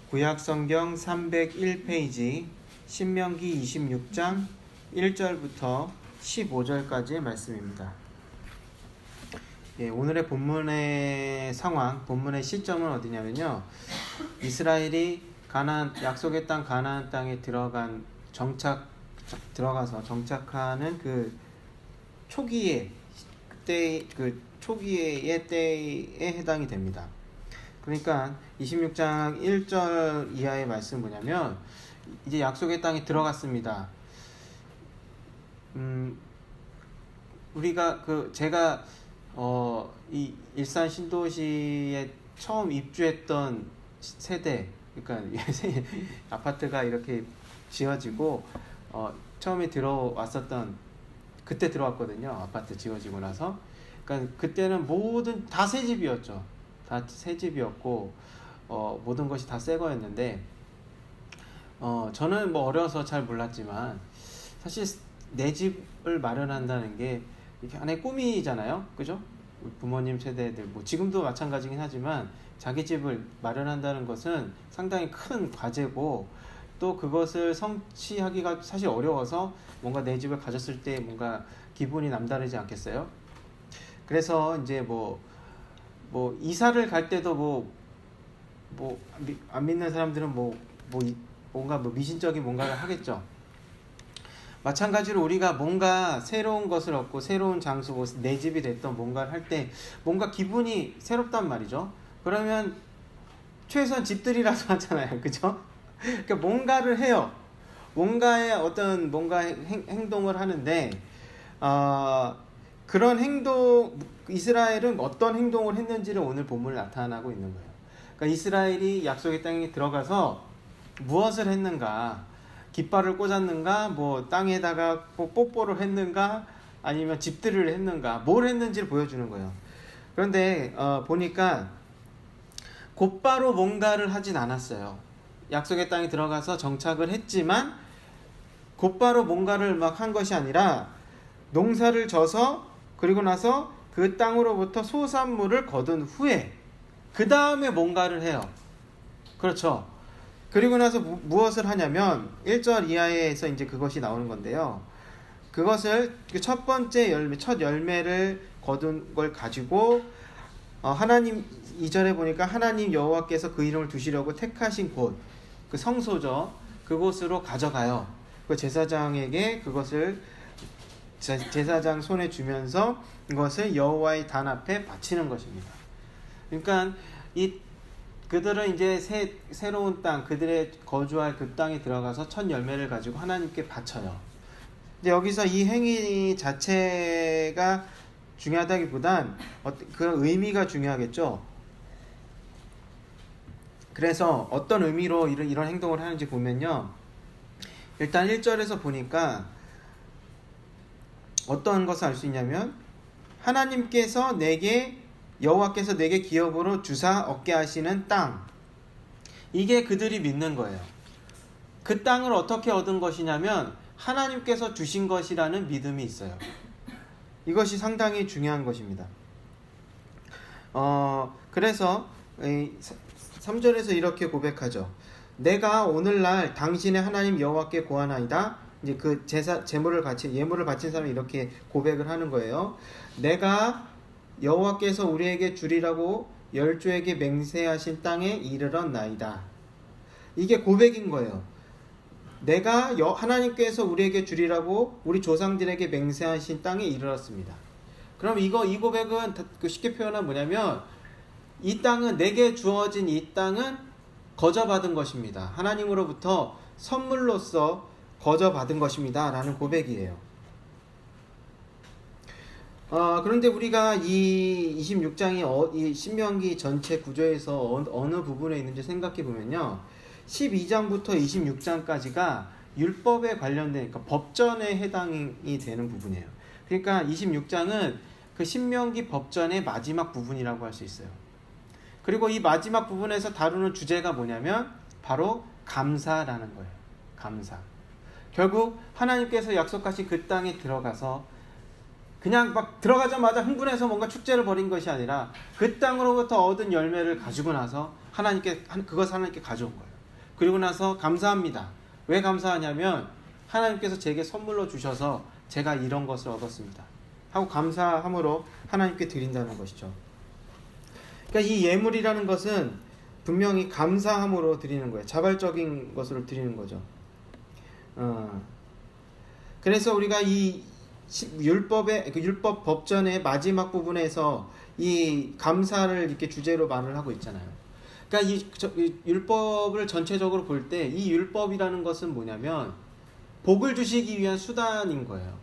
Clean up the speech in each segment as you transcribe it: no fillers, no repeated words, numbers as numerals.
구약성경 301페이지 신명기 26장 1절부터 15절까지의 말씀입니다. 오늘의 본문의 상황, 본문의 시점은 어디냐면요, 이스라엘이 약속의 땅 가나안 땅에 들어가서 정착하는 그 초기의 때에 해당이 됩니다. 그러니까 26장 1절 이하의 말씀은 뭐냐면, 이제 약속의 땅에 들어갔습니다. 제가 이 일산 신도시에 처음 입주했던 세대, 그러니까 아파트가 이렇게 지어지고 처음에 그때 들어왔거든요. 아파트 지어지고 나서. 그러니까 그때는 모든 다 새 집이었죠. 다 새 집이었고 모든 것이 다 새 거였는데, 저는 어려서 잘 몰랐지만 사실 내 집을 마련한다는 게 이렇게 하나의 꿈이잖아요, 그죠? 부모님 세대들, 지금도 마찬가지긴 하지만 자기 집을 마련한다는 것은 상당히 큰 과제고, 또 그것을 성취하기가 사실 어려워서 뭔가 내 집을 가졌을 때 뭔가 기분이 남다르지 않겠어요? 그래서 이제 이사를 갈 때도 안 믿는 사람들은 뭔가 미신적인 뭔가를 하겠죠. 마찬가지로 우리가 뭔가 새로운 것을 얻고 새로운 장소, 내 집이 됐던 뭔가를 할 때 뭔가 기분이 새롭단 말이죠. 그러면 최소한 집들이라도 하잖아요, 그죠? 그러니까 뭔가를 해요. 뭔가 행동을 하는데, 그런 이스라엘은 어떤 행동을 했는지를 오늘 본문에 나타나고 있는 거예요. 그러니까 이스라엘이 약속의 땅에 들어가서 무엇을 했는가, 깃발을 꽂았는가, 땅에다가 뽀뽀를 했는가, 아니면 집들이를 했는가, 뭘 했는지를 보여주는 거예요. 그런데 보니까 곧바로 뭔가를 하진 않았어요. 약속의 땅에 들어가서 정착을 했지만 곧바로 뭔가를 막 한 것이 아니라, 농사를 져서 그리고 나서 그 땅으로부터 소산물을 거둔 후에 그 다음에 뭔가를 해요. 그렇죠. 그리고 나서 무엇을 하냐면 1절 이하에서 이제 그것이 나오는 건데요. 그것을 첫 번째 첫 열매를 거둔 걸 가지고 하나님, 2절에 보니까 하나님 여호와께서 그 이름을 두시려고 택하신 곳, 그 성소죠. 그곳으로 가져가요. 그 제사장에게 그것을 제사장 손에 주면서 이것을 여호와의 단 앞에 바치는 것입니다. 그러니까 그들은 이제 새로운 땅, 그들의 거주할 그 땅에 들어가서 첫 열매를 가지고 하나님께 바쳐요. 근데 여기서 이 행위 자체가 중요하다기보단 그 의미가 중요하겠죠. 그래서 어떤 의미로 이런 행동을 하는지 보면요, 일단 1절에서 보니까 어떤 것을 알 수 있냐면, 여호와께서 내게 기업으로 주사 얻게 하시는 땅, 이게 그들이 믿는 거예요. 그 땅을 어떻게 얻은 것이냐면 하나님께서 주신 것이라는 믿음이 있어요. 이것이 상당히 중요한 것입니다. 그래서 3절에서 이렇게 고백하죠. 내가 오늘날 당신의 하나님 여호와께 고하나이다. 이제 그 예물을 바친 사람이 이렇게 고백을 하는 거예요. 내가 여호와께서 우리에게 주리라고 열조에게 맹세하신 땅에 이르렀나이다. 이게 고백인 거예요. 내가 하나님께서 우리에게 주리라고 우리 조상들에게 맹세하신 땅에 이르렀습니다. 그럼 이 고백은 쉽게 표현하면 뭐냐면, 이 땅은, 내게 주어진 이 땅은 거저받은 것입니다. 하나님으로부터 선물로서 거저받은 것입니다 라는 고백이에요. 그런데 우리가 이 26장이 이 신명기 전체 구조에서 어느 부분에 있는지 생각해 보면요, 12장부터 26장까지가 율법에 관련된, 그러니까 법전에 해당이 되는 부분이에요. 그러니까 26장은 그 신명기 법전의 마지막 부분이라고 할 수 있어요. 그리고 이 마지막 부분에서 다루는 주제가 뭐냐면 바로 감사라는 거예요. 감사. 결국 하나님께서 약속하신 그 땅에 들어가서 그냥 막 들어가자마자 흥분해서 뭔가 축제를 벌인 것이 아니라 그 땅으로부터 얻은 열매를 가지고 나서 그것을 하나님께 가져온 거예요. 그리고 나서 감사합니다. 왜 감사하냐면 하나님께서 제게 선물로 주셔서 제가 이런 것을 얻었습니다 하고 감사함으로 하나님께 드린다는 것이죠. 그러니까 이 예물이라는 것은 분명히 감사함으로 드리는 거예요. 자발적인 것으로 드리는 거죠. 그래서 우리가 이 율법 법전의 마지막 부분에서 이 감사를 이렇게 주제로 말을 하고 있잖아요. 그러니까 이 율법을 전체적으로 볼 때 이 율법이라는 것은 뭐냐면 복을 주시기 위한 수단인 거예요.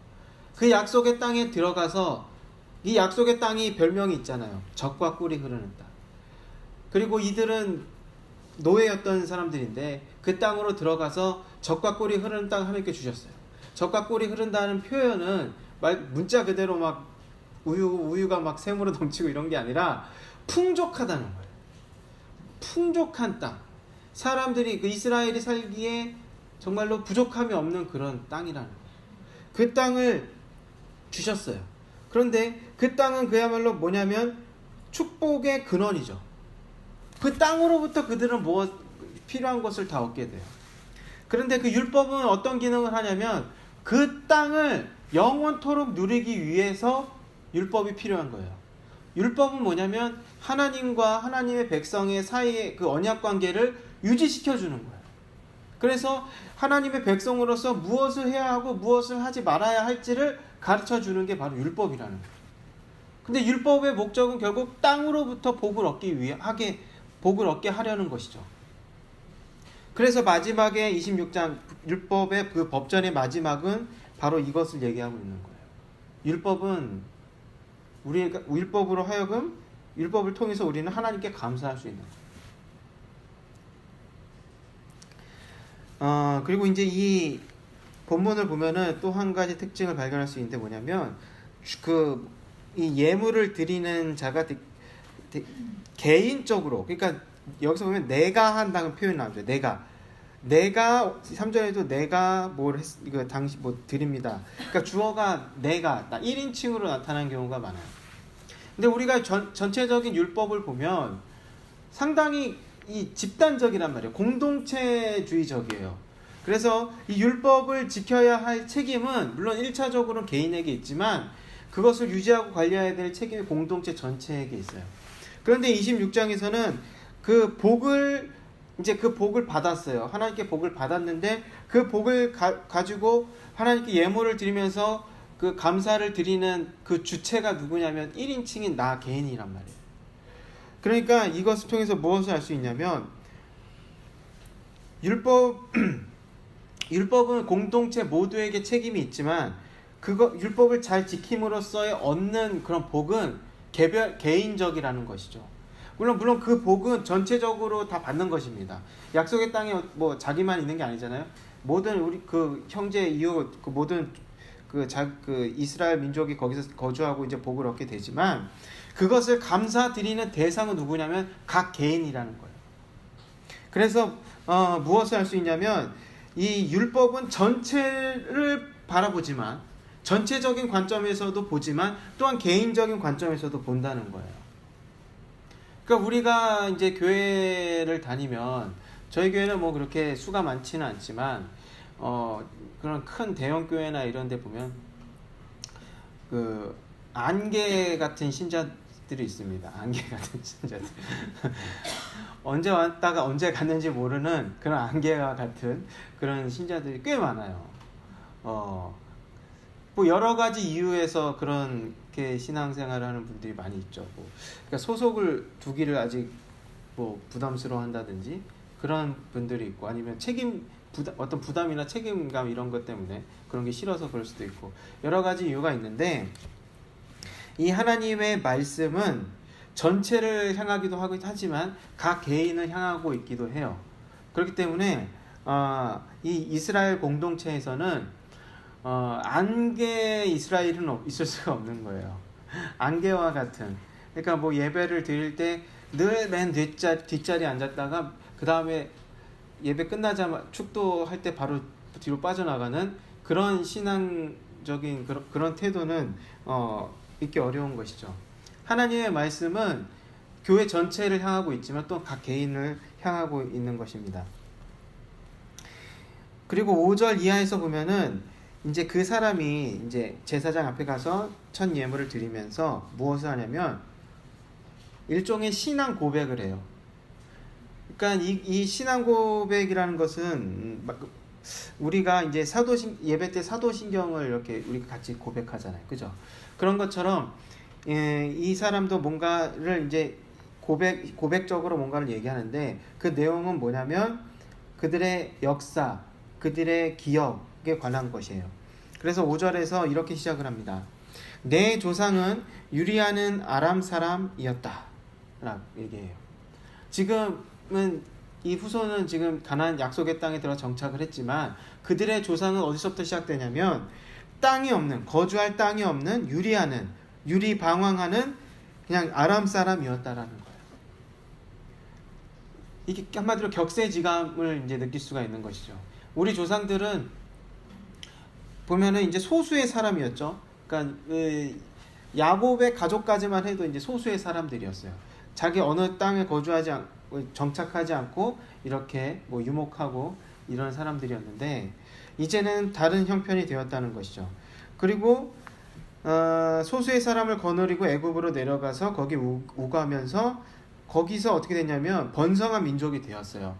그 약속의 땅에 들어가서 이 약속의 땅이 별명이 있잖아요. 젖과 꿀이 흐르는 땅. 그리고 이들은 노예였던 사람들인데 그 땅으로 들어가서 젖과 꿀이 흐르는 땅 하나님께 주셨어요. 젖과 꿀이 흐른다는 표현은 문자 그대로 막 우유가 막 샘으로 넘치고 이런 게 아니라 풍족하다는 거예요. 풍족한 땅. 사람들이 그 이스라엘이 살기에 정말로 부족함이 없는 그런 땅이라는 거예요. 그 땅을 주셨어요. 그런데 그 땅은 그야말로 뭐냐면 축복의 근원이죠. 그 땅으로부터 그들은 필요한 것을 다 얻게 돼요. 그런데 그 율법은 어떤 기능을 하냐면 그 땅을 영원토록 누리기 위해서 율법이 필요한 거예요. 율법은 뭐냐면 하나님과 하나님의 백성의 사이의 그 언약 관계를 유지시켜 주는 거예요. 그래서 하나님의 백성으로서 무엇을 해야 하고 무엇을 하지 말아야 할지를 가르쳐 주는 게 바로 율법이라는 거예요. 근데 율법의 목적은 결국 땅으로부터 복을 얻게 하려는 것이죠. 그래서 마지막에 26장 율법의 그 법전의 마지막은 바로 이것을 얘기하고 있는 거예요. 율법으로 하여금 율법을 통해서 우리는 하나님께 감사할 수 있는 거예요. 그리고 이제 이 본문을 보면은 또 한 가지 특징을 발견할 수 있는데 뭐냐면 이 예물을 드리는 자가 개인적으로, 그러니까 여기서 보면 내가 한다는 표현이 나오죠. 내가 3절에도 내가 이거 당시 드립니다. 그러니까 주어가 내가 1인칭으로 나타나는 경우가 많아요. 근데 우리가 전체적인 율법을 보면 상당히 이 집단적이란 말이에요. 공동체주의적이에요. 그래서 이 율법을 지켜야 할 책임은 물론 1차적으로는 개인에게 있지만 그것을 유지하고 관리해야 될 책임이 공동체 전체에게 있어요. 그런데 26장에서는 그 복을 받았어요. 하나님께 복을 받았는데 그 복을 가지고 하나님께 예물을 드리면서 그 감사를 드리는 그 주체가 누구냐면 1인칭인 나 개인이란 말이에요. 그러니까 이것을 통해서 무엇을 알 수 있냐면 율법은 공동체 모두에게 책임이 있지만 율법을 잘 지킴으로써 얻는 그런 복은 개인적이라는 것이죠. 물론 그 복은 전체적으로 다 받는 것입니다. 약속의 땅에 자기만 있는 게 아니잖아요. 모든 우리 그 형제 이웃 그 모든 그 이스라엘 민족이 거기서 거주하고 이제 복을 얻게 되지만 그것을 감사드리는 대상은 누구냐면 각 개인이라는 거예요. 그래서 무엇을 할 수 있냐면 이 율법은 전체를 바라보지만 전체적인 관점에서도 보지만 또한 개인적인 관점에서도 본다는 거예요. 그러니까 우리가 이제 교회를 다니면 저희 교회는 그렇게 수가 많지는 않지만 그런 큰 대형 교회나 이런 데 보면 그 안개 같은 신자들이 있습니다. 안개 같은 신자들. 언제 왔다가 언제 갔는지 모르는 그런 안개와 같은 그런 신자들이 꽤 많아요. 여러 가지 이유에서 그렇게 신앙생활을 하는 분들이 많이 있죠. 그러니까 소속을 두기를 아직 부담스러워 한다든지 그런 분들이 있고 아니면 어떤 부담이나 책임감 이런 것 때문에 그런 게 싫어서 그럴 수도 있고 여러 가지 이유가 있는데 이 하나님의 말씀은 전체를 향하기도 하지만 각 개인을 향하고 있기도 해요. 그렇기 때문에 이 이스라엘 공동체에서는 안개 이스라엘은 있을 수가 없는 거예요. 안개와 같은. 그러니까 예배를 드릴 때 늘 맨 뒷자리에 앉았다가 그 다음에 예배 끝나자마자 축도할 때 바로 뒤로 빠져나가는 그런 신앙적인 그런 태도는 있기 어려운 것이죠. 하나님의 말씀은 교회 전체를 향하고 있지만 또 각 개인을 향하고 있는 것입니다. 그리고 5절 이하에서 보면은 이제 그 사람이 이제 제사장 앞에 가서 첫 예물을 드리면서 무엇을 하냐면 일종의 신앙 고백을 해요. 그러니까 이 신앙 고백이라는 것은 우리가 이제 예배 때 사도신경을 이렇게 우리가 같이 고백하잖아요. 그죠? 그런 것처럼 이 사람도 뭔가를 이제 고백적으로 뭔가를 얘기하는데 그 내용은 뭐냐면 그들의 역사, 그들의 기억에 관한 것이에요. 그래서 5절에서 이렇게 시작을 합니다. 내 조상은 유리하는 아람 사람이었다 라고 얘기해요. 지금은 이 후손은 지금 가나안 약속의 땅에 들어 정착을 했지만 그들의 조상은 어디서부터 시작되냐면 땅이 없는, 거주할 땅이 없는 유리방황하는 그냥 아람 사람이었다라는 거예요. 이게 한마디로 격세지감을 이제 느낄 수가 있는 것이죠. 우리 조상들은 보면은 이제 소수의 사람이었죠. 그러니까 야곱의 가족까지만 해도 이제 소수의 사람들이었어요. 자기 어느 땅에 정착하지 않고 이렇게 뭐 유목하고 이런 사람들이었는데 이제는 다른 형편이 되었다는 것이죠. 그리고 소수의 사람을 거느리고 애굽으로 내려가서 거기 우거하면서 거기서 어떻게 됐냐면 번성한 민족이 되었어요.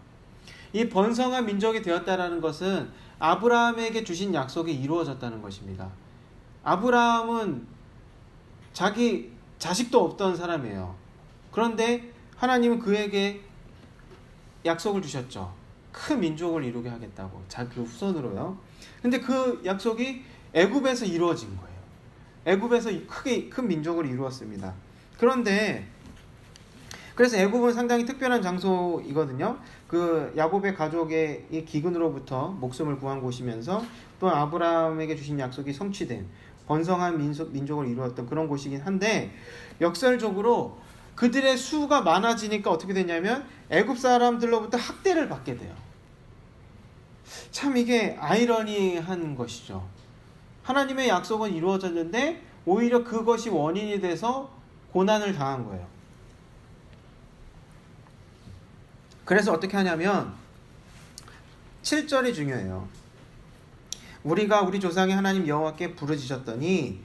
이 번성한 민족이 되었다라는 것은 아브라함에게 주신 약속이 이루어졌다는 것입니다. 아브라함은 자기 자식도 없던 사람이에요. 그런데 하나님은 그에게 약속을 주셨죠. 큰 민족을 이루게 하겠다고, 자기 후손으로요. 근데 그 약속이 애굽에서 이루어진 거예요. 애굽에서 큰 민족을 이루었습니다. 그런데 그래서 애굽은 상당히 특별한 장소이거든요. 그 야곱의 가족의 이 기근으로부터 목숨을 구한 곳이면서 또 아브라함에게 주신 약속이 성취된 번성한 민족을 이루었던 그런 곳이긴 한데 역설적으로 그들의 수가 많아지니까 어떻게 되냐면 애굽 사람들로부터 학대를 받게 돼요. 참 이게 아이러니한 것이죠. 하나님의 약속은 이루어졌는데 오히려 그것이 원인이 돼서 고난을 당한 거예요. 그래서 어떻게 하냐면 7절이 중요해요. 우리가 우리 조상의 하나님 여호와께 부르짖었더니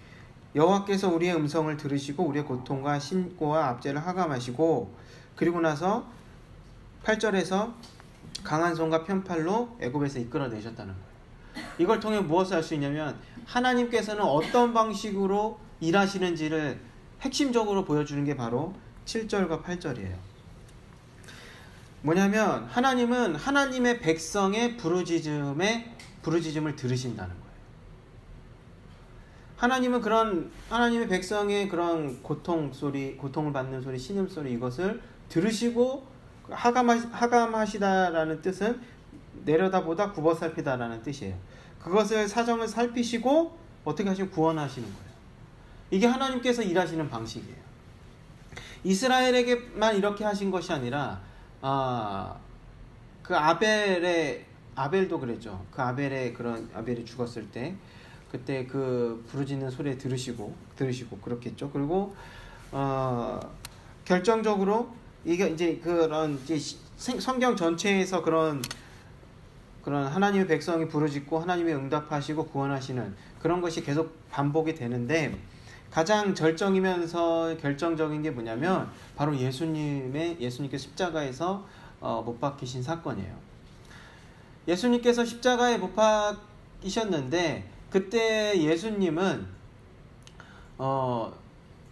여호와께서 우리의 음성을 들으시고 우리의 고통과 신고와 압제를 하감하시고 그리고 나서 8절에서 강한 손과 편팔로 애굽에서 이끌어내셨다는 거예요. 이걸 통해 무엇을 할 수 있냐면 하나님께서는 어떤 방식으로 일하시는지를 핵심적으로 보여주는 게 바로 7절과 8절이에요. 뭐냐면 하나님은 하나님의 백성의 부르짖음을 들으신다는 거예요. 하나님은 그런 하나님의 백성의 그런 고통을 받는 소리, 신음소리 이것을 들으시고 하감하시다라는 뜻은 내려다보다 굽어살피다라는 뜻이에요. 그것을 사정을 살피시고 어떻게 하시면 구원하시는 거예요. 이게 하나님께서 일하시는 방식이에요. 이스라엘에게만 이렇게 하신 것이 아니라 그 아벨도 그랬죠. 그 아벨이 죽었을 때 그때 그 부르짖는 소리에 들으시고 그렇겠죠. 그리고 결정적으로 이게 이제 그런 이제 성경 전체에서 그런 하나님의 백성이 부르짖고 하나님의 응답하시고 구원하시는 그런 것이 계속 반복이 되는데 가장 절정이면서 결정적인 게 뭐냐면 바로 예수님께서 십자가에서 못 박히신 사건이에요. 예수님께서 십자가에 못 박히셨는데 그때 예수님은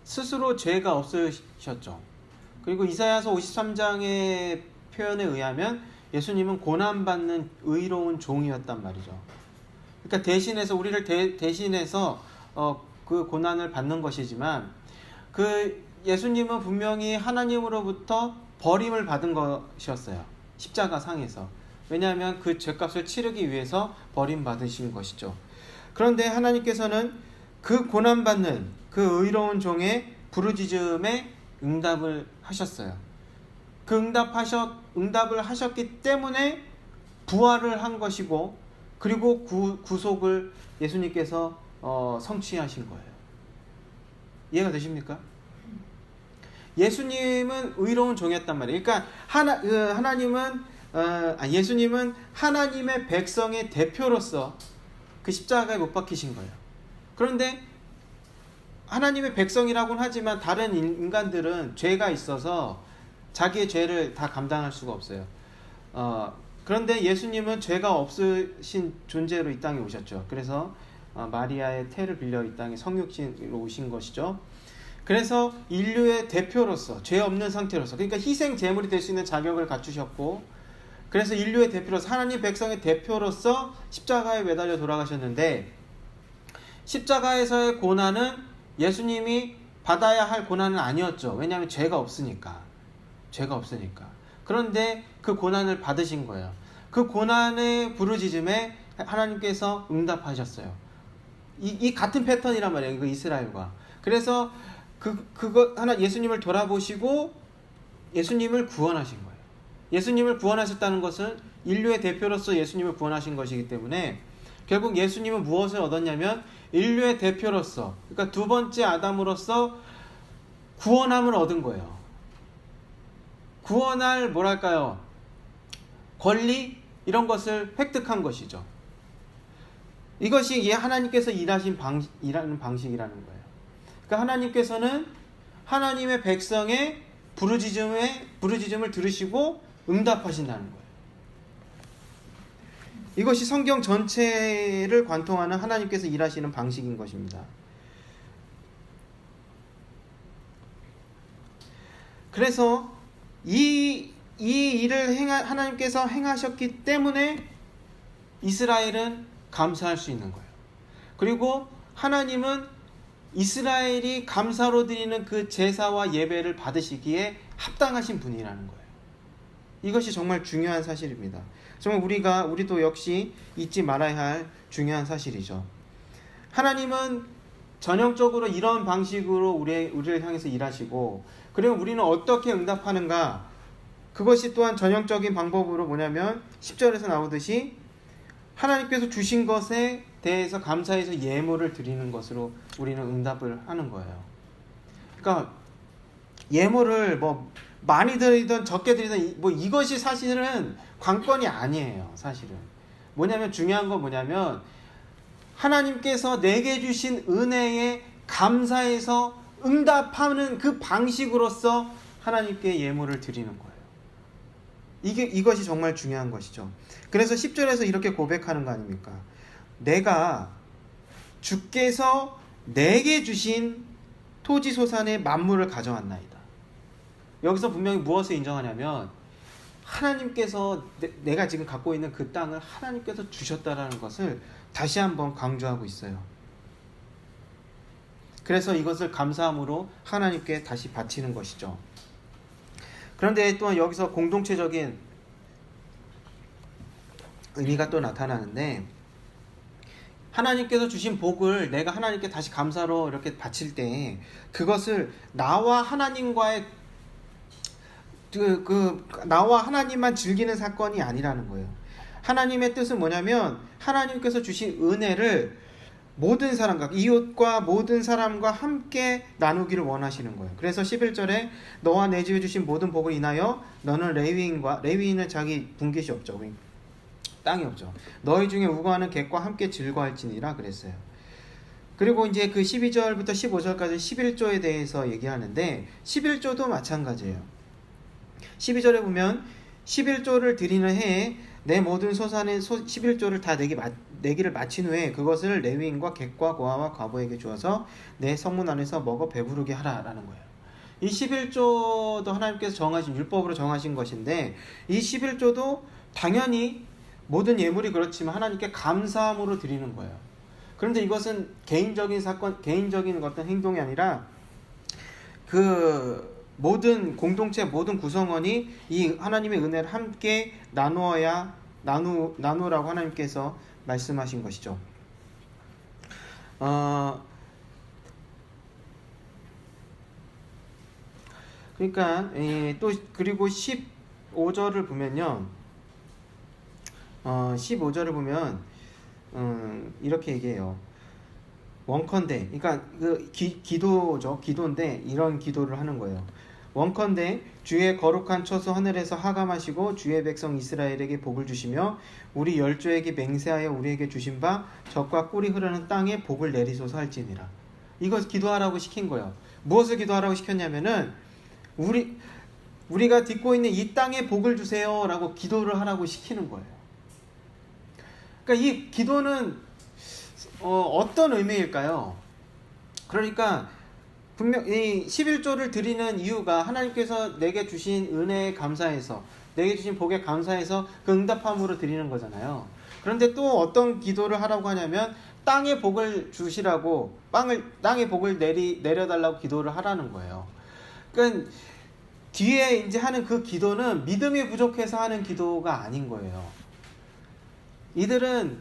스스로 죄가 없으셨죠. 그리고 이사야서 53장의 표현에 의하면 예수님은 고난받는 의로운 종이었단 말이죠. 그러니까 대신해서 우리를 대신해서 그 고난을 받는 것이지만 그 예수님은 분명히 하나님으로부터 버림을 받은 것이었어요. 십자가 상에서. 왜냐하면 그 죄값을 치르기 위해서 버림받으신 것이죠. 그런데 하나님께서는 그 고난받는 그 의로운 종의 부르짖음에 응답을 하셨어요. 그 응답을 하셨기 때문에 부활을 한 것이고 그리고 구속을 예수님께서 성취하신 거예요. 이해가 되십니까? 예수님은 의로운 종이었단 말이에요. 그러니까 하나님은 예수님은 하나님의 백성의 대표로서 그 십자가에 못 박히신 거예요. 그런데 하나님의 백성이라고는 하지만 다른 인간들은 죄가 있어서 자기의 죄를 다 감당할 수가 없어요. 그런데 예수님은 죄가 없으신 존재로 이 땅에 오셨죠. 그래서 마리아의 태를 빌려 이 땅에 성육신으로 오신 것이죠. 그래서 인류의 대표로서, 죄 없는 상태로서, 그러니까 희생 제물이 될 수 있는 자격을 갖추셨고, 그래서 인류의 대표로서, 하나님 백성의 대표로서 십자가에 매달려 돌아가셨는데, 십자가에서의 고난은 예수님이 받아야 할 고난은 아니었죠. 왜냐하면 죄가 없으니까. 그런데 그 고난을 받으신 거예요. 그 고난의 부르짖음에 하나님께서 응답하셨어요. 이 같은 패턴이란 말이에요. 그 이스라엘과. 그래서 예수님을 돌아보시고 예수님을 구원하신 거예요. 예수님을 구원하셨다는 것은 인류의 대표로서 예수님을 구원하신 것이기 때문에 결국 예수님은 무엇을 얻었냐면 인류의 대표로서, 그러니까 두 번째 아담으로서 구원함을 얻은 거예요. 구원할 권리 이런 것을 획득한 것이죠. 이것이 하나님께서 일하는 방식이라는 거예요. 그러니까 하나님께서는 하나님의 백성의 부르짖음을 들으시고 응답하신다는 거예요. 이것이 성경 전체를 관통하는 하나님께서 일하시는 방식인 것입니다. 그래서 이 일을 하나님께서 행하셨기 때문에 이스라엘은 감사할 수 있는 거예요. 그리고 하나님은 이스라엘이 감사로 드리는 그 제사와 예배를 받으시기에 합당하신 분이라는 거예요. 이것이 정말 중요한 사실입니다. 정말 우리도 역시 잊지 말아야 할 중요한 사실이죠. 하나님은 전형적으로 이런 방식으로 우리를 향해서 일하시고, 그리고 우리는 어떻게 응답하는가? 그것이 또한 전형적인 방법으로 뭐냐면 10절에서 나오듯이 하나님께서 주신 것에 대해서 감사해서 예물을 드리는 것으로 우리는 응답을 하는 거예요. 그러니까 예물을 많이 드리든 적게 드리든 이것이 사실은 관건이 아니에요. 사실은 중요한 건 뭐냐면 하나님께서 내게 주신 은혜에 감사해서 응답하는 그 방식으로서 하나님께 예물을 드리는 거예요. 이것이 정말 중요한 것이죠. 그래서 10절에서 이렇게 고백하는 거 아닙니까? 내가 주께서 내게 주신 토지소산의 만물을 가져왔나이다. 여기서 분명히 무엇을 인정하냐면 하나님께서 내가 지금 갖고 있는 그 땅을 하나님께서 주셨다라는 것을 다시 한번 강조하고 있어요. 그래서 이것을 감사함으로 하나님께 다시 바치는 것이죠. 그런데 또한 여기서 공동체적인 의미가 또 나타나는데, 하나님께서 주신 복을 내가 하나님께 다시 감사로 이렇게 바칠 때 그것을 나와 하나님과의 나와 하나님만 즐기는 사건이 아니라는 거예요. 하나님의 뜻은 뭐냐면 하나님께서 주신 은혜를 모든 사람과, 이웃과 모든 사람과 함께 나누기를 원하시는 거예요. 그래서 11절에 너와 내 집에 주신 모든 복을 인하여 너는 레위인은 자기 분깃이 없죠. 땅이 없죠. 너희 중에 우거하는 객과 함께 즐거할지니라 그랬어요. 그리고 이제 그 12절부터 15절까지 11조에 대해서 얘기하는데 11조도 마찬가지예요. 12절에 보면 11조를 드리는 해에 내 모든 소산의 11조를 다 내기를 마친 후에 그것을 레위인과 객과 고아와 과부에게 주어서 내 성문 안에서 먹어 배부르게 하라라는 거예요. 이 11조도 하나님께서 정하신 율법으로 정하신 것인데 이 11조도 당연히 모든 예물이 그렇지만 하나님께 감사함으로 드리는 거예요. 그런데 이것은 개인적인 어떤 행동이 아니라 그 모든 공동체, 모든 구성원이 이 하나님의 은혜를 함께 나누라고 하나님께서 말씀하신 것이죠. 그러니까 또 그리고 15절을 보면요. 15절을 보면 이렇게 얘기해요. 원컨대, 그러니까 기도죠. 기도인데 이런 기도를 하는 거예요. 원컨대 주의 거룩한 처소 하늘에서 하감하시고 주의 백성 이스라엘에게 복을 주시며 우리 열조에게 맹세하여 우리에게 주신 바 젖과 꿀이 흐르는 땅에 복을 내리소서 할지니라. 이거 기도하라고 시킨 거예요. 무엇을 기도하라고 시켰냐면은 우리가 딛고 있는 이 땅에 복을 주세요라고 기도를 하라고 시키는 거예요. 그러니까 이 기도는 어떤 의미일까요? 그러니까 분명 이 11조를 드리는 이유가 하나님께서 내게 주신 은혜에 감사해서, 내게 주신 복에 감사해서 그 응답함으로 드리는 거잖아요. 그런데 또 어떤 기도를 하라고 하냐면 땅에 복을 주시라고, 땅에 복을 내려달라고 기도를 하라는 거예요. 그러니까 뒤에 이제 하는 그 기도는 믿음이 부족해서 하는 기도가 아닌 거예요. 이들은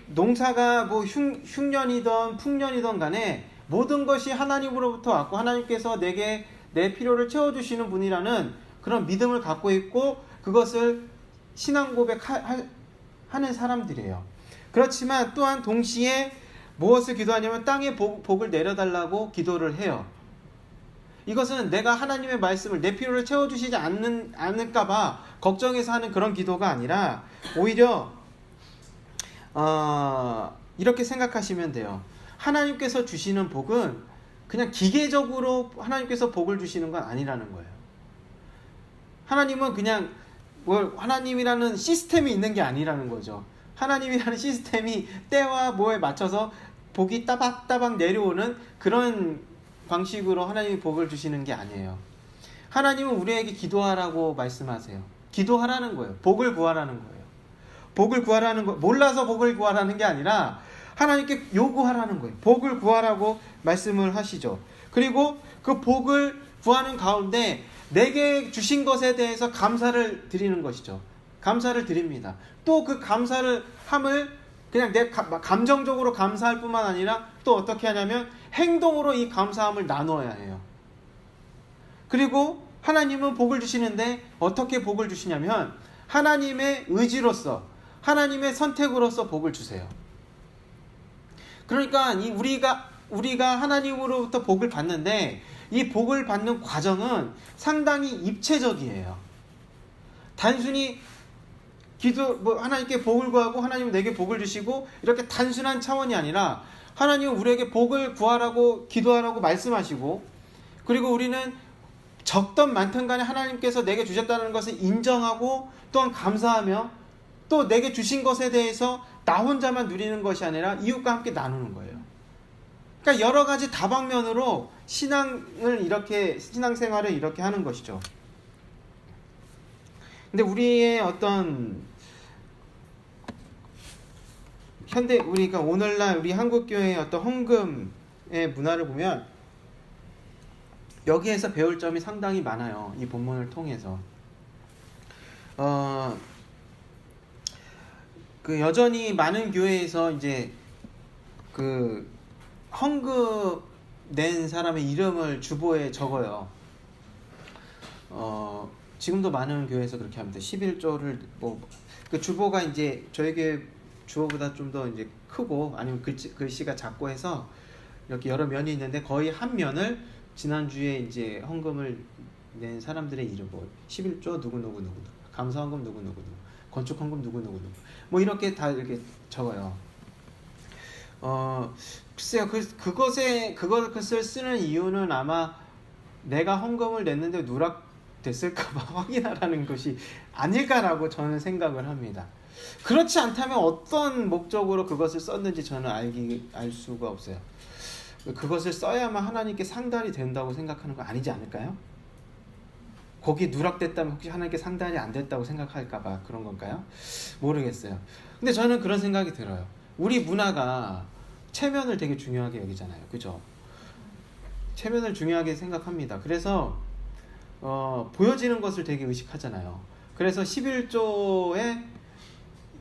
농사가 뭐 흉년이든 풍년이든 간에 모든 것이 하나님으로부터 왔고 하나님께서 내게 내 필요를 채워주시는 분이라는 그런 믿음을 갖고 있고 그것을 신앙 고백하는 사람들이에요. 그렇지만 또한 동시에 무엇을 기도하냐면 땅에 복을 내려달라고 기도를 해요. 이것은 내가 하나님의 말씀을, 내 필요를 채워주시지 않을까봐 걱정해서 하는 그런 기도가 아니라 오히려 이렇게 생각하시면 돼요. 하나님께서 주시는 복은 그냥 기계적으로 하나님께서 복을 주시는 건 아니라는 거예요. 하나님은 그냥 하나님이라는 시스템이 있는 게 아니라는 거죠. 하나님이라는 시스템이 때와 뭐에 맞춰서 복이 따박따박 내려오는 그런 방식으로 하나님이 복을 주시는 게 아니에요. 하나님은 우리에게 기도하라고 말씀하세요. 기도하라는 거예요. 복을 구하라는 거예요. 복을 구하라는 거, 몰라서 복을 구하라는 게 아니라 하나님께 요구하라는 거예요. 복을 구하라고 말씀을 하시죠. 그리고 그 복을 구하는 가운데 내게 주신 것에 대해서 감사를 드리는 것이죠. 감사를 드립니다. 또 그 감사를 함을 그냥 내 감정적으로 감사할 뿐만 아니라 또 어떻게 하냐면 행동으로 이 감사함을 나눠야 해요. 그리고 하나님은 복을 주시는데 어떻게 복을 주시냐면 하나님의 의지로서, 하나님의 선택으로서 복을 주세요. 그러니까 우리가 하나님으로부터 복을 받는데 이 복을 받는 과정은 상당히 입체적이에요. 단순히 하나님께 복을 구하고 하나님은 내게 복을 주시고 이렇게 단순한 차원이 아니라 하나님은 우리에게 복을 구하라고 기도하라고 말씀하시고, 그리고 우리는 적던 많든 간에 하나님께서 내게 주셨다는 것을 인정하고 또한 감사하며 또 내게 주신 것에 대해서 나 혼자만 누리는 것이 아니라 이웃과 함께 나누는 거예요. 그러니까 여러 가지 다방면으로 신앙생활을 이렇게 하는 것이죠. 근데 우리의 어떤 우리가 오늘날 우리 한국교회의 어떤 헌금의 문화를 보면 여기에서 배울 점이 상당히 많아요. 이 본문을 통해서. 여전히 많은 교회에서 이제 헌금 낸 사람의 이름을 주보에 적어요. 지금도 많은 교회에서 그렇게 합니다. 11조를 그 주보가 이제 저희 교회 주보보다 좀 더 이제 크고 아니면 글씨가 작고 해서 이렇게 여러 면이 있는데 거의 한 면을 지난주에 이제 헌금을 낸 사람들의 이름, 11조 누구누구, 감사헌금 누구누구, 건축헌금 누구누구, 이렇게 다 이렇게 적어요. 글쎄요, 그것을 쓰는 이유는 아마 내가 헌금을 냈는데 누락됐을까봐 확인하라는 것이 아닐까라고 저는 생각을 합니다. 그렇지 않다면 어떤 목적으로 그것을 썼는지 저는 알 수가 없어요. 그것을 써야만 하나님께 상달이 된다고 생각하는 거 아니지 않을까요? 거기 누락됐다면 혹시 하나님께 상달이 안 됐다고 생각할까봐 그런 건가요? 모르겠어요. 근데 저는 그런 생각이 들어요. 우리 문화가 체면을 되게 중요하게 여기잖아요. 그죠? 체면을 중요하게 생각합니다. 그래서 보여지는 것을 되게 의식하잖아요. 그래서 11조에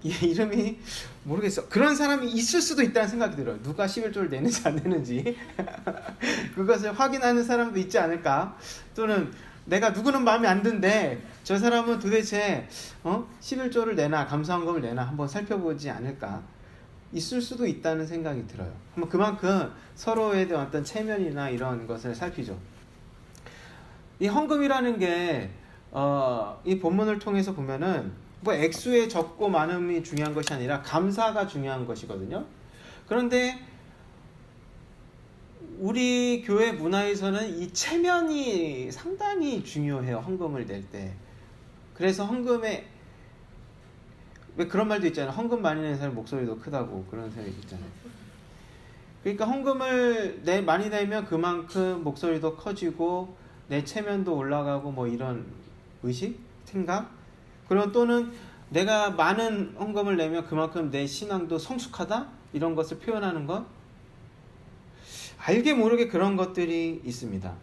이름이 모르겠어. 그런 사람이 있을 수도 있다는 생각이 들어요. 누가 11조를 내는지 안 내는지 그것을 확인하는 사람도 있지 않을까? 또는 내가 누구는 마음에 안 든데 저 사람은 도대체 11조를 내나 감사헌금을 내나 한번 살펴보지 않을까? 있을 수도 있다는 생각이 들어요. 그만큼 서로에 대한 어떤 체면이나 이런 것을 살피죠. 이 헌금이라는 게 이 본문을 통해서 보면은 뭐 액수의 적고 많음이 중요한 것이 아니라 감사가 중요한 것이거든요. 그런데 우리 교회 문화에서는 이 체면이 상당히 중요해요. 헌금을 낼 때. 그래서 헌금에 왜 그런 말도 있잖아요. 헌금 많이 내는 사람 목소리도 크다고, 그런 생각이 있잖아요. 그러니까 헌금을 많이 내면 그만큼 목소리도 커지고 내 체면도 올라가고 뭐 이런 의식? 생각? 그리고 또는 내가 많은 헌금을 내면 그만큼 내 신앙도 성숙하다? 이런 것을 표현하는 것? 알게 모르게 그런 것들이 있습니다.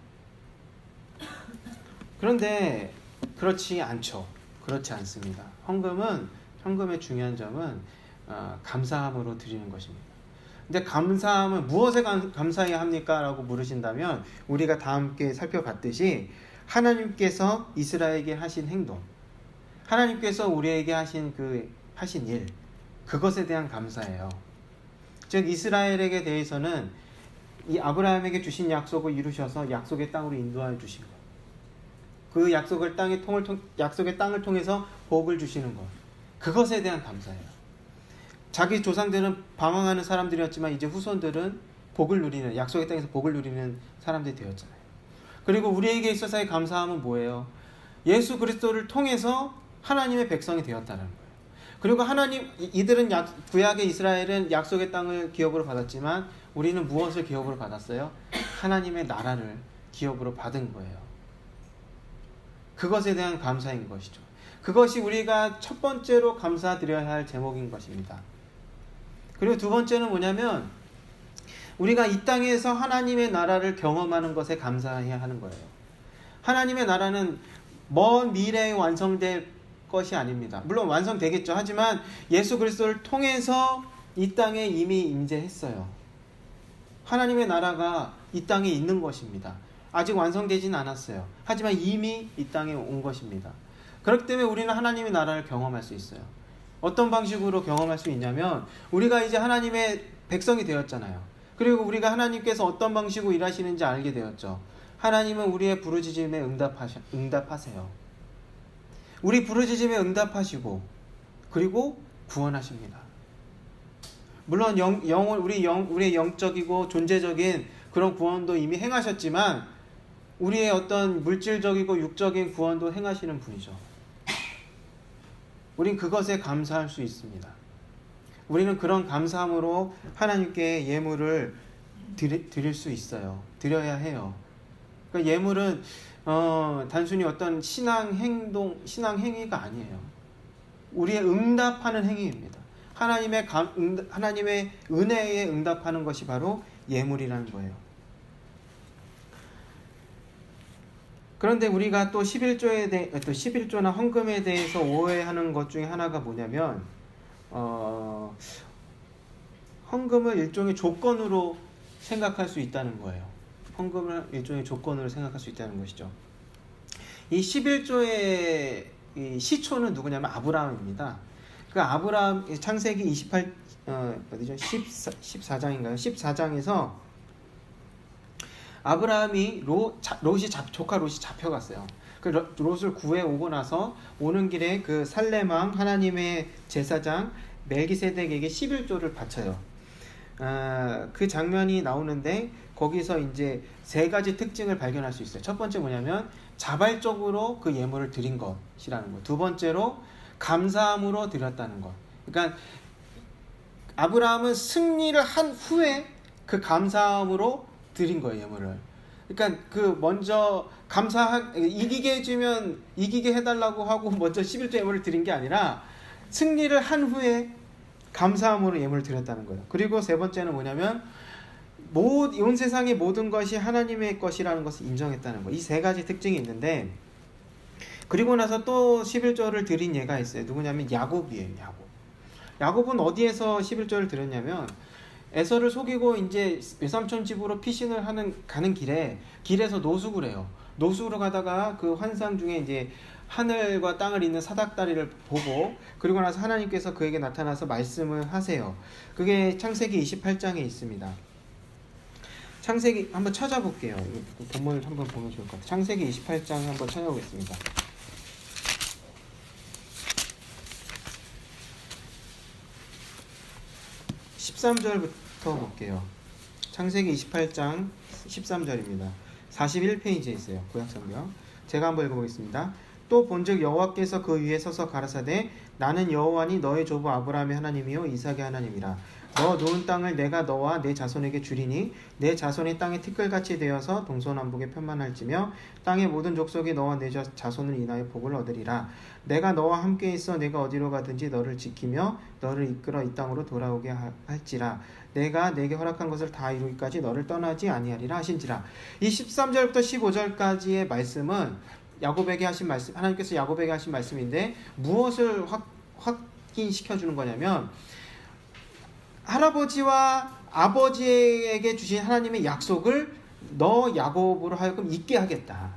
그런데 그렇지 않죠. 그렇지 않습니다. 헌금의 중요한 점은 감사함으로 드리는 것입니다. 근데 감사함은 무엇에 감사해야 합니까? 라고 물으신다면 우리가 다 함께 살펴봤듯이 하나님께서 이스라엘에게 하신 행동, 하나님께서 우리에게 하신 일, 그것에 대한 감사예요. 즉 이스라엘에게 대해서는 이 아브라함에게 주신 약속을 이루셔서 약속의 땅으로 인도하여 주신 것, 그 약속의 땅을 통해서 복을 주시는 것, 그것에 대한 감사예요. 자기 조상들은 방황하는 사람들이었지만 이제 후손들은 복을 누리는, 약속의 땅에서 복을 누리는 사람들이 되었잖아요. 그리고 우리에게 있어서의 감사함은 뭐예요? 예수 그리스도를 통해서 하나님의 백성이 되었다는 거예요. 그리고 이들은 구약의 이스라엘은 약속의 땅을 기업으로 받았지만 우리는 무엇을 기업으로 받았어요? 하나님의 나라를 기업으로 받은 거예요. 그것에 대한 감사인 것이죠. 그것이 우리가 첫 번째로 감사드려야 할 제목인 것입니다. 그리고 두 번째는 뭐냐면 우리가 이 땅에서 하나님의 나라를 경험하는 것에 감사해야 하는 거예요. 하나님의 나라는 먼 미래에 완성될 것이 아닙니다. 물론 완성되겠죠. 하지만 예수 그리스도를 통해서 이 땅에 이미 임재했어요. 하나님의 나라가 이 땅에 있는 것입니다. 아직 완성되지는 않았어요. 하지만 이미 이 땅에 온 것입니다. 그렇기 때문에 우리는 하나님의 나라를 경험할 수 있어요. 어떤 방식으로 경험할 수 있냐면 우리가 이제 하나님의 백성이 되었잖아요. 그리고 우리가 하나님께서 어떤 방식으로 일하시는지 알게 되었죠. 하나님은 우리의 부르짖음에 응답하세요. 우리 부르짖음에 응답하시고 그리고 구원하십니다. 물론 우리의 영적이고 존재적인 그런 구원도 이미 행하셨지만 우리의 어떤 물질적이고 육적인 구원도 행하시는 분이죠. 우린 그것에 감사할 수 있습니다. 우리는 그런 감사함으로 하나님께 예물을 드릴 수 있어요. 드려야 해요. 그러니까 예물은 단순히 어떤 신앙 행위가 아니에요. 우리의 응답하는 행위입니다. 하나님의 은혜에 응답하는 것이 바로 예물이라는 거예요. 그런데 우리가 또 11조나 헌금에 대해서 오해하는 것 중에 하나가 뭐냐면 헌금을 일종의 조건으로 생각할 수 있다는 거예요. 헌금을 일종의 조건으로 생각할 수 있다는 것이죠. 이 11조의 이 시초는 누구냐면 아브라함입니다. 그 아브라함 창세기 14장인가요? 14장에서 아브라함이 조카 롯이 잡혀갔어요. 그 롯을 구해 오고 나서 오는 길에 그 살렘왕 하나님의 제사장 멜기세덱에게 11조를 바쳐요. 그 장면이 나오는데 거기서 이제 세 가지 특징을 발견할 수 있어요. 첫 번째 뭐냐면 자발적으로 그 예물을 드린 것이라는 것. 두 번째로 감사함으로 드렸다는 것. 그러니까 아브라함은 승리를 한 후에 그 감사함으로 드린 거예요, 예물을. 그러니까 먼저 이기게 해달라고 하고 먼저 11조 예물을 드린 게 아니라 승리를 한 후에 감사함으로 예물을 드렸다는 거예요. 그리고 세 번째는 뭐냐면 온 세상의 모든 것이 하나님의 것이라는 것을 인정했다는 거예요. 이 세 가지 특징이 있는데 그리고 나서 또 11조를 드린 예가 있어요. 누구냐면 야곱이에요. 야곱은 어디에서 11조를 드렸냐면 에서를 속이고 이제 외삼촌 집으로 피신을 가는 길에서 노숙을 해요. 노숙으로 가다가 그 환상 중에 이제 하늘과 땅을 잇는 사닥다리를 보고 그리고 나서 하나님께서 그에게 나타나서 말씀을 하세요. 그게 창세기 28장에 있습니다. 창세기 한번 찾아볼게요. 본문을 한번 보면 좋을 것 같아요. 창세기 28장 한번 찾아보겠습니다. 13절부터 볼게요. 창세기 28장 13절입니다. 41페이지에 있어요. 구약성경. 제가 한번 읽어보겠습니다. 또 본즉 여호와께서 그 위에 서서 가라사대 나는 여호와니 너의 조부 아브라함의 하나님이요 이삭의 하나님이라. 너 놓은 땅을 내가 너와 내 자손에게 주리니 내 자손이 땅의 티끌같이 되어서 동서남북에 편만할지며 땅의 모든 족속이 너와 내 자손을 인하여 복을 얻으리라. 내가 너와 함께 있어 내가 어디로 가든지 너를 지키며 너를 이끌어 이 땅으로 돌아오게 할지라. 내가 내게 허락한 것을 다 이루기까지 너를 떠나지 아니하리라 하신지라. 이 13절부터 15절까지의 말씀은 야곱에게 하신 말씀, 하나님께서 야곱에게 하신 말씀인데 무엇을 확인시켜 주는 거냐면 할아버지와 아버지에게 주신 하나님의 약속을 너 야곱으로 하여금 잊게 하겠다.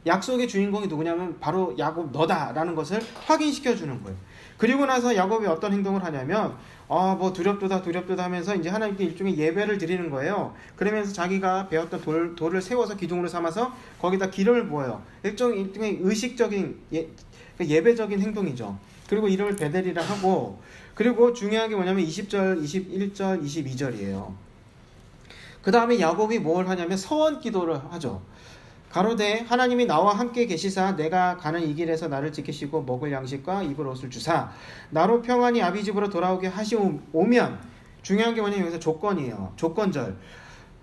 약속의 주인공이 누구냐면 바로 야곱 너다라는 것을 확인시켜 주는 거예요. 그리고 나서 야곱이 어떤 행동을 하냐면 뭐 두렵도다 하면서 이제 하나님께 일종의 예배를 드리는 거예요. 그러면서 자기가 배웠던 돌을 세워서 기둥으로 삼아서 거기다 기름을 부어요. 일종의 의식적인 예배적인 행동이죠. 그리고 이름을 베델이라 하고, 그리고 중요한 게 뭐냐면 20절, 21절, 22절이에요. 그 다음에 야곱이 뭘 하냐면 서원 기도를 하죠. 가로되 하나님이 나와 함께 계시사 내가 가는 이 길에서 나를 지키시고 먹을 양식과 입을 옷을 주사 나로 평안히 아비 집으로 돌아오게 하시오면, 중요한 게 뭐냐면 여기서 조건이에요. 조건절.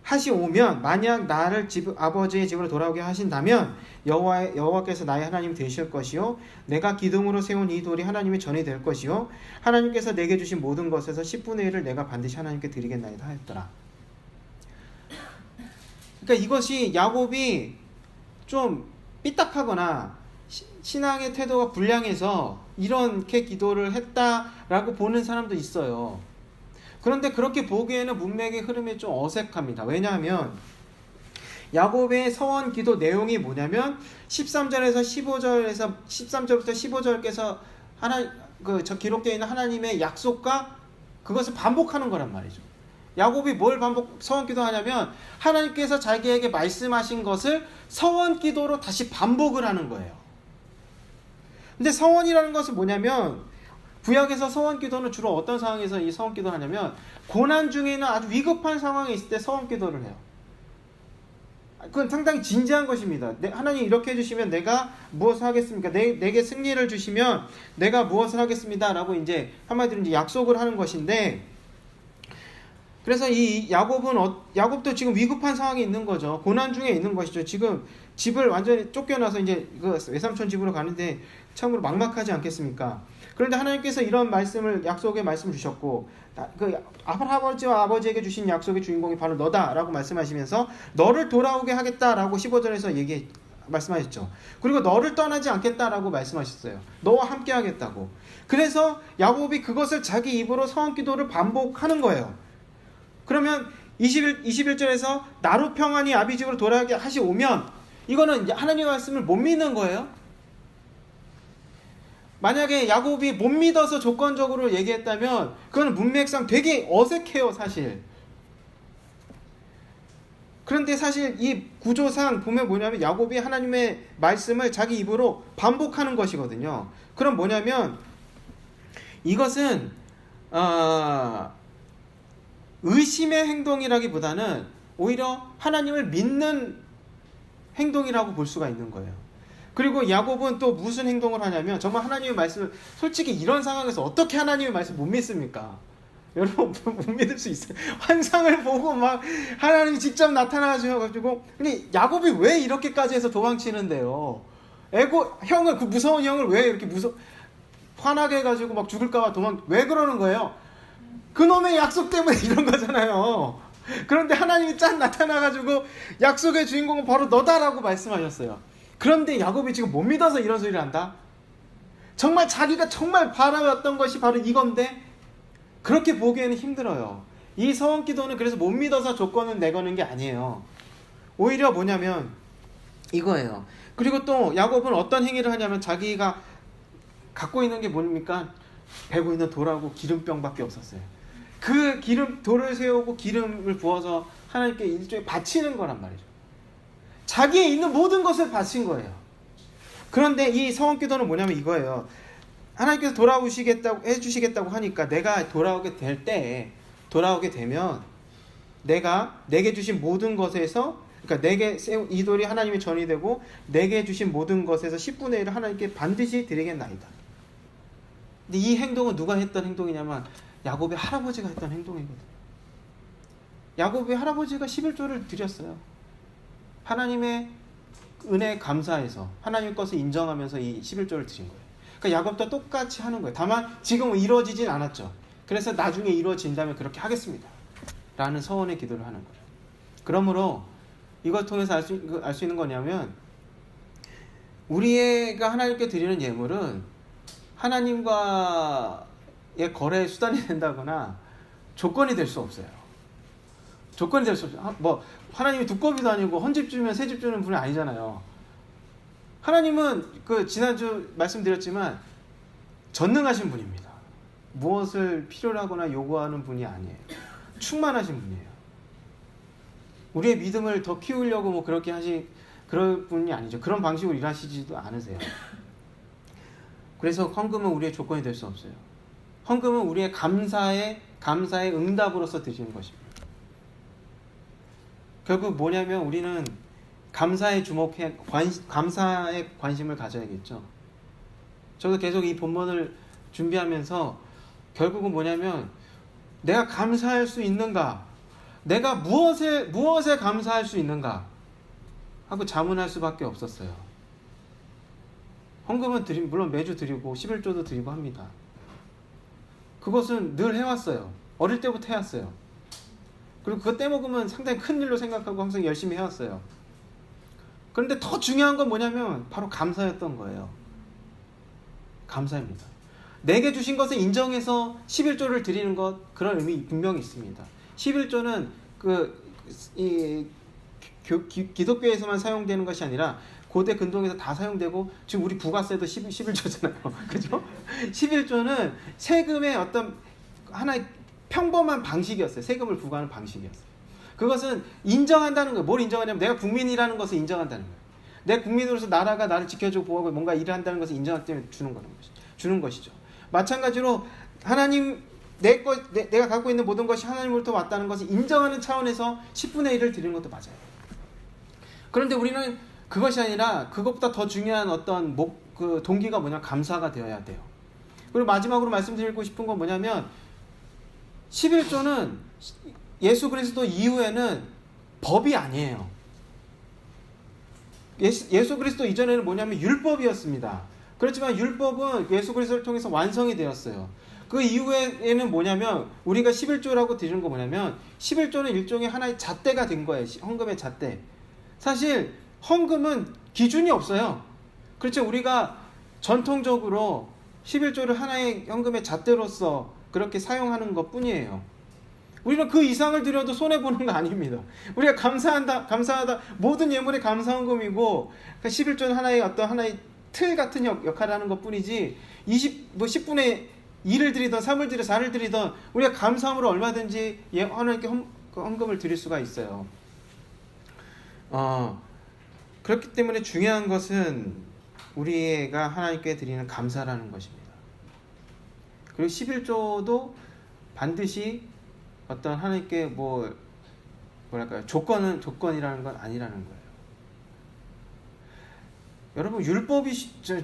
하시오면, 만약 나를 아버지의 집으로 돌아오게 하신다면 여호와께서 나의 하나님 되실 것이요 내가 기둥으로 세운 이 돌이 하나님의 전이 될 것이요 하나님께서 내게 주신 모든 것에서 10분의 1을 내가 반드시 하나님께 드리겠나이다 하였더라. 그러니까 이것이 야곱이 좀 삐딱하거나 신앙의 태도가 불량해서 이렇게 기도를 했다라고 보는 사람도 있어요. 그런데 그렇게 보기에는 문맥의 흐름이 좀 어색합니다. 왜냐하면 야곱의 서원 기도 내용이 뭐냐면 13절부터 15절께서 기록되어 있는 하나님의 약속과 그것을 반복하는 거란 말이죠. 야곱이 뭘 서원 기도하냐면 하나님께서 자기에게 말씀하신 것을 서원 기도로 다시 반복을 하는 거예요. 근데 서원이라는 것은 뭐냐면 구약에서 서원 기도는 주로 어떤 상황에서 이 서원 기도를 하냐면 고난 중에는 아주 위급한 상황에 있을 때 서원 기도를 해요. 그건 상당히 진지한 것입니다. 하나님 이렇게 해주시면 내가 무엇을 하겠습니까? 내게 승리를 주시면 내가 무엇을 하겠습니다 라고 이제 한마디로 이제 약속을 하는 것인데, 그래서 이 야곱도 지금 위급한 상황에 있는 거죠. 고난 중에 있는 것이죠. 지금 집을 완전히 쫓겨나서 이제 그 외삼촌 집으로 가는데 참으로 막막하지 않겠습니까? 그런데 하나님께서 이런 약속의 말씀을 주셨고, 그 할아버지와 아버지에게 주신 약속의 주인공이 바로 너다라고 말씀하시면서 너를 돌아오게 하겠다라고 15절에서 말씀하셨죠. 그리고 너를 떠나지 않겠다라고 말씀하셨어요. 너와 함께 하겠다고. 그래서 야곱이 그것을 자기 입으로 서원 기도를 반복하는 거예요. 그러면 21절에서 나로 평안히 아비 집으로 돌아가게 하시오면, 이거는 하나님의 말씀을 못 믿는 거예요. 만약에 야곱이 못 믿어서 조건적으로 얘기했다면 그건 문맥상 되게 어색해요, 사실. 그런데 사실 이 구조상 보면 뭐냐면 야곱이 하나님의 말씀을 자기 입으로 반복하는 것이거든요. 그럼 뭐냐면 이것은 의심의 행동이라기보다는 오히려 하나님을 믿는 행동이라고 볼 수가 있는 거예요. 그리고 야곱은 또 무슨 행동을 하냐면 정말 하나님의 말씀을, 솔직히 이런 상황에서 어떻게 하나님의 말씀 못 믿습니까? 여러분 못 믿을 수 있어요. 환상을 보고 막 하나님이 직접 나타나셔가지고. 근데 야곱이 왜 이렇게까지 해서 도망치는데요? 형을, 그 무서운 형을 왜 이렇게 화나게 해가지고 막 죽을까봐 왜 그러는 거예요? 그놈의 약속 때문에 이런 거잖아요. 그런데 하나님이 짠 나타나가지고 약속의 주인공은 바로 너다라고 말씀하셨어요. 그런데 야곱이 지금 못 믿어서 이런 소리를 한다? 정말 자기가 정말 바라왔던 것이 바로 이건데 그렇게 보기에는 힘들어요. 이 서원 기도는 그래서 못 믿어서 조건을 내거는 게 아니에요. 오히려 뭐냐면 이거예요. 그리고 또 야곱은 어떤 행위를 하냐면 자기가 갖고 있는 게 뭡니까? 배고 있는 돌하고 기름병밖에 없었어요. 그 돌을 세우고 기름을 부어서 하나님께 일종의 바치는 거란 말이죠. 자기에 있는 모든 것을 바친 거예요. 그런데 이 성원기도는 뭐냐면 이거예요. 하나님께서 돌아오시겠다고 해주시겠다고 하니까 내가 돌아오게 되면 내가 내게 주신 모든 것에서, 그러니까 내게 이 돌이 하나님의 전이 되고 내게 주신 모든 것에서 10분의 1을 하나님께 반드시 드리겠나이다. 근데 이 행동은 누가 했던 행동이냐면 야곱의 할아버지가 했던 행동이거든요. 야곱의 할아버지가 11조를 드렸어요. 하나님의 은혜에 감사해서 하나님 것을 인정하면서 이 11조를 드린 거예요. 그러니까 야곱도 똑같이 하는 거예요. 다만 지금은 이루어지진 않았죠. 그래서 나중에 이루어진다면 그렇게 하겠습니다 라는 서원의 기도를 하는 거예요. 그러므로 이걸 통해서 알 수 있는 거냐면, 우리가 하나님께 드리는 예물은 하나님과의 거래의 수단이 된다거나 조건이 될 수 없어요. 조건이 될 수 없어요. 뭐 하나님이 두꺼비도 아니고 헌집 주면 새집 주는 분이 아니잖아요. 하나님은 지난주 말씀드렸지만 전능하신 분입니다. 무엇을 필요로 하거나 요구하는 분이 아니에요. 충만하신 분이에요. 우리의 믿음을 더 키우려고 뭐 그럴 분이 아니죠. 그런 방식으로 일하시지도 않으세요. 그래서 헌금은 우리의 조건이 될 수 없어요. 헌금은 우리의 감사의 응답으로서 드리는 것입니다. 결국 뭐냐면 우리는 감사에 감사에 관심을 가져야겠죠. 저도 계속 이 본문을 준비하면서 결국은 뭐냐면 내가 감사할 수 있는가, 내가 무엇에 감사할 수 있는가 하고 자문할 수밖에 없었어요. 헌금은 물론 매주 드리고 11조도 드리고 합니다. 그것은 늘 해왔어요. 어릴 때부터 해왔어요. 그리고 그거 떼먹으면 상당히 큰 일로 생각하고 항상 열심히 해왔어요. 그런데 더 중요한 건 뭐냐면 바로 감사였던 거예요. 감사입니다. 내게 주신 것을 인정해서 11조를 드리는 것, 그런 의미 분명히 있습니다. 11조는 기독교에서만 사용되는 것이 아니라 고대 근동에서 다 사용되고, 지금 우리 부가세도 11조잖아요. 그죠? 11조는 세금의 어떤 하나의 평범한 방식이었어요. 세금을 부과하는 방식이었어요. 그것은 인정한다는 거예요. 뭘 인정하냐면 내가 국민이라는 것을 인정한다는 거예요. 내 국민으로서 나라가 나를 지켜주고 보호하고 뭔가 일을 한다는 것을 인정하기 때문에 주는 것이죠. 마찬가지로 하나님, 내가 갖고 있는 모든 것이 하나님으로부터 왔다는 것을 인정하는 차원에서 10분의 1을 드리는 것도 맞아요. 그런데 우리는 그것이 아니라 그것보다 더 중요한 어떤 동기가 뭐냐면 감사가 되어야 돼요. 그리고 마지막으로 말씀드리고 싶은 건 뭐냐면 11조는 예수 그리스도 이후에는 법이 아니에요. 예수 그리스도 이전에는 뭐냐면 율법이었습니다. 그렇지만 율법은 예수 그리스도를 통해서 완성이 되었어요. 그 이후에는 뭐냐면 우리가 11조라고 드리는 거 뭐냐면 11조는 일종의 하나의 잣대가 된 거예요. 헌금의 잣대. 사실 헌금은 기준이 없어요. 그렇죠. 우리가 전통적으로 11조를 하나의 헌금의 잣대로서 그렇게 사용하는 것 뿐이에요. 우리는 그 이상을 드려도 손해보는 거 아닙니다. 우리가 감사하다, 모든 예물이 감사헌금이고 11조는 하나의 틀 같은 역할을 하는 것 뿐이지 10분의 2를 드리던 3을 드리던 4를 드리던 우리가 감사함으로 얼마든지 하나님께 헌금을 드릴 수가 있어요. 그렇기 때문에 중요한 것은 우리가 하나님께 드리는 감사라는 것입니다. 그리고 11조도 반드시 어떤 하나님께 뭐랄까요, 조건이라는 건 아니라는 거예요. 여러분,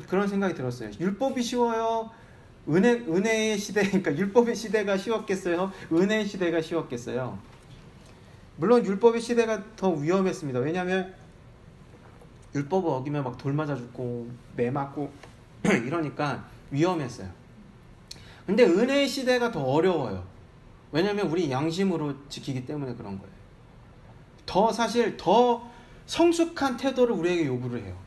그런 생각이 들었어요. 율법이 쉬워요? 은혜의 시대, 그러니까 율법의 시대가 쉬웠겠어요? 은혜의 시대가 쉬웠겠어요? 물론 율법의 시대가 더 위험했습니다. 왜냐하면 율법을 어기면 막 돌 맞아 죽고 매 맞고 이러니까 위험했어요. 근데 은혜의 시대가 더 어려워요. 왜냐하면 우리 양심으로 지키기 때문에 그런 거예요. 사실 더 성숙한 태도를 우리에게 요구를 해요.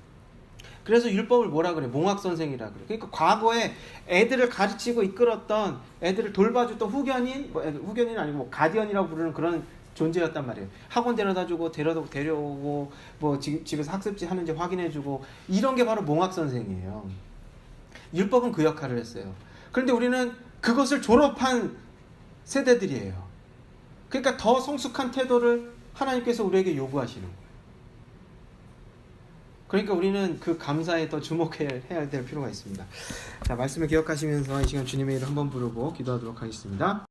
그래서 율법을 뭐라 그래? 몽학선생이라 그래. 그러니까 과거에 애들을 가르치고 이끌었던, 애들을 돌봐줬던 후견인 아니고 가디언이라고 부르는 그런 존재였단 말이에요. 학원 데려다주고 데려오고 집에서 학습지 하는지 확인해주고, 이런 게 바로 몽학선생이에요. 율법은 그 역할을 했어요. 그런데 우리는 그것을 졸업한 세대들이에요. 그러니까 더 성숙한 태도를 하나님께서 우리에게 요구하시는 거예요. 그러니까 우리는 그 감사에 더 주목해야 될 필요가 있습니다. 자, 말씀을 기억하시면서 이 시간 주님의 이름 한번 부르고 기도하도록 하겠습니다.